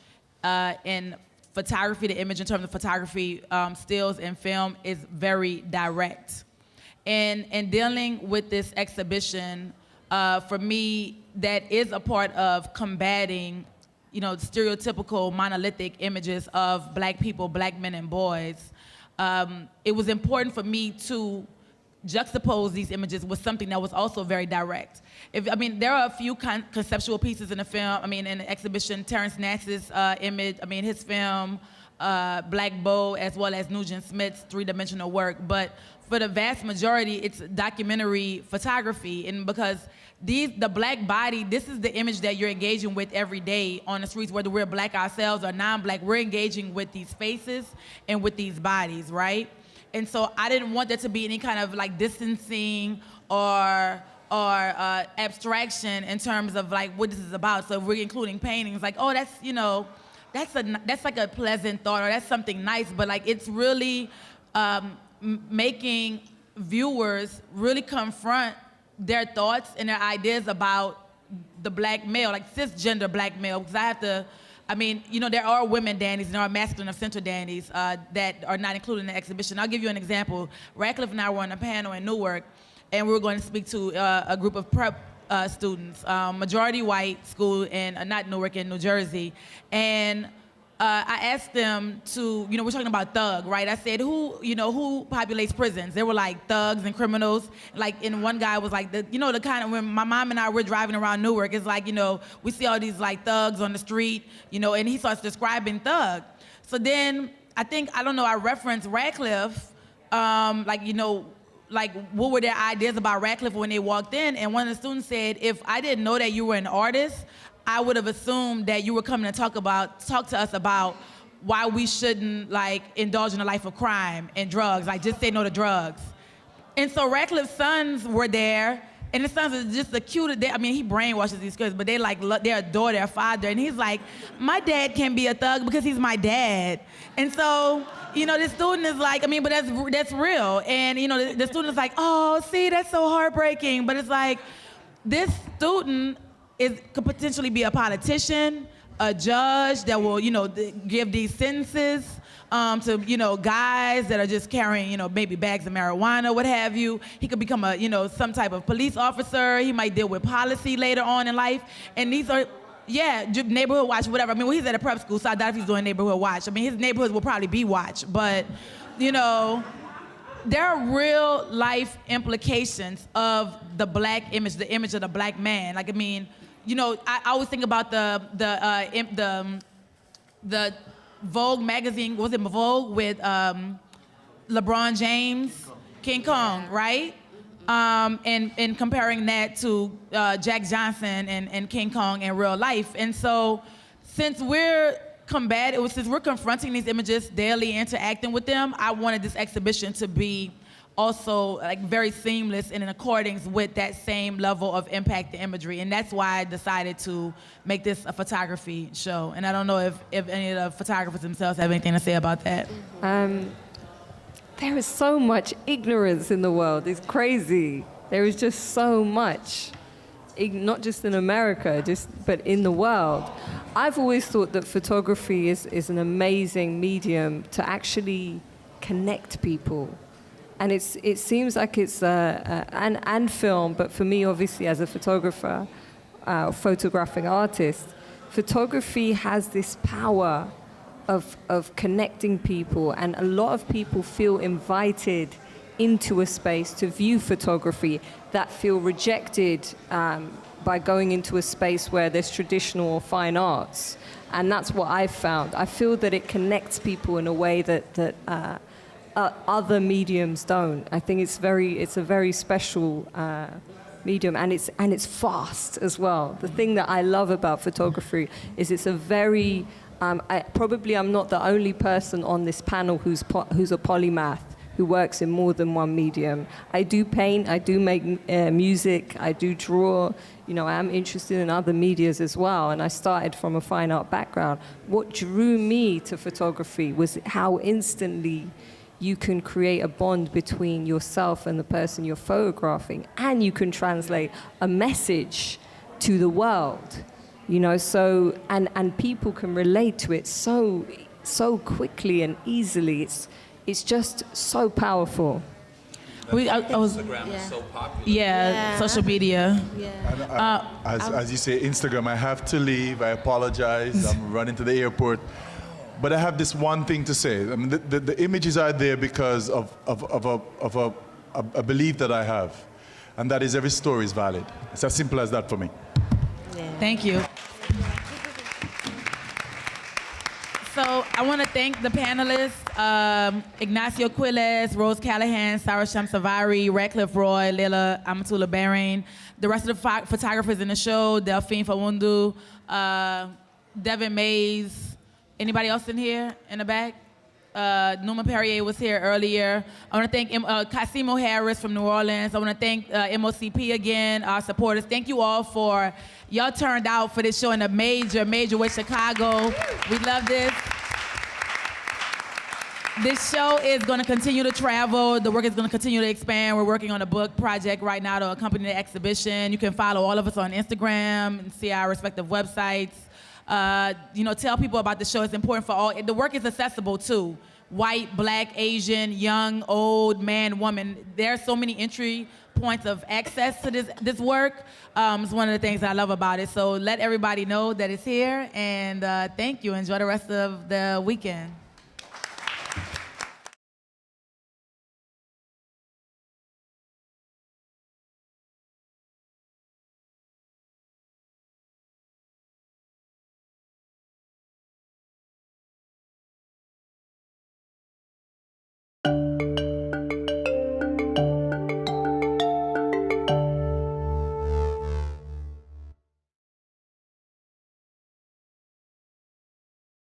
in photography, the image in terms of photography, stills and film is very direct. And dealing with this exhibition, for me, that is a part of combating stereotypical monolithic images of black people, black men and boys. It was important for me to juxtapose these images with something that was also very direct. There are a few conceptual pieces in the film. In the exhibition, Terrence Nass's image, his film, Black Bow, as well as Nugent Smith's three-dimensional work. But for the vast majority, it's documentary photography. And because the black body, this is the image that you're engaging with every day on the streets, whether we're black ourselves or non-black, we're engaging with these faces and with these bodies, right? And so I didn't want there to be any kind of like distancing or abstraction in terms of like what this is about. So if we're including paintings, like, oh, that's like a pleasant thought, or that's something nice, but like it's really making viewers really confront their thoughts and their ideas about the black male, like cisgender black male, because I have to, there are women dandies and there are masculine or center dandies that are not included in the exhibition. I'll give you an example. Radcliffe and I were on a panel in Newark, and we were going to speak to a group of prep students, majority white school in, not Newark, in New Jersey. And I asked them to, we're talking about thug, right? I said, who populates prisons? They were like thugs and criminals. And one guy was like, the kind of, when my mom and I were driving around Newark, it's like, we see all these like thugs on the street, and he starts describing thug. So then I referenced Radcliffe, what were their ideas about Radcliffe when they walked in? And one of the students said, if I didn't know that you were an artist, I would have assumed that you were coming to talk to us about why we shouldn't indulge in a life of crime and drugs, just say no to drugs. And so Radcliffe's sons were there, and his sons are just the cutest. He brainwashes these kids, but they adore their father. And he's like, my dad can be a thug because he's my dad. And so, this student is like, but that's real. And the student is like, oh, see, that's so heartbreaking. But it's like, this student could potentially be a politician, a judge that will, give these sentences to, guys that are just carrying, maybe bags of marijuana, what have you. He could become some type of police officer. He might deal with policy later on in life. And these are, neighborhood watch, whatever. I mean, he's at a prep school, so I doubt if he's doing neighborhood watch. I mean, his neighborhoods will probably be watch, but, there are real life implications of the black image, the image of the black man. Like, I mean, I always think about the Vogue magazine, was it Vogue, with LeBron James, King Kong, right? And comparing that to Jack Johnson and King Kong in real life. And so since we're confronting these images daily, interacting with them, I wanted this exhibition to be also like very seamless and in accordance with that same level of impact and imagery. And that's why I decided to make this a photography show. And I don't know if any of the photographers themselves have anything to say about that. There is so much ignorance in the world. It's crazy. There is just so much, not just in America, but in the world. I've always thought that photography is an amazing medium to actually connect people. And it seems like it's and film, but for me, obviously, as a photographer, photographing artist, photography has this power of connecting people, and a lot of people feel invited into a space to view photography that feel rejected by going into a space where there's traditional or fine arts. And that's what I've found. I feel that it connects people in a way that other mediums don't. I think it's a very special medium, and it's fast as well. The thing that I love about photography is it's a very I'm not the only person on this panel who's a polymath, who works in more than one medium. I do paint, I do make music, I do draw. I am interested in other medias as well, and I started from a fine art background. What drew me to photography was how instantly you can create a bond between yourself and the person you're photographing, and you can translate a message to the world. So and people can relate to it so quickly and easily. It's just so powerful. Instagram is so popular. Yeah, social media. Yeah. And, as you say, Instagram, I have to leave. I apologize. I'm running to the airport. But I have this one thing to say. I mean, the images are there because of a belief that I have. And that is every story is valid. It's as simple as that for me. Thank you. So I want to thank the panelists, Ignacio Quiles, Rose Callahan, Sarah Shamsavari, Radcliffe Roy, Leila Amatullah Bahrain, the rest of the photographers in the show, Delphine Fawundu, Devin Mays. Anybody else in here in the back? Numa Perrier was here earlier. I want to thank Casimo Harris from New Orleans. I want to thank MOCP again, our supporters. Thank you all for, y'all turned out for this show in a major way, Chicago. We love this. This show is going to continue to travel. The work is going to continue to expand. We're working on a book project right now to accompany the exhibition. You can follow all of us on Instagram and see our respective websites. Tell people about the show. It's important for all. The work is accessible too. White, black, Asian, young, old, man, woman. There are so many entry points of access to this work. It's one of the things I love about it. So let everybody know that it's here, and thank you. Enjoy the rest of the weekend.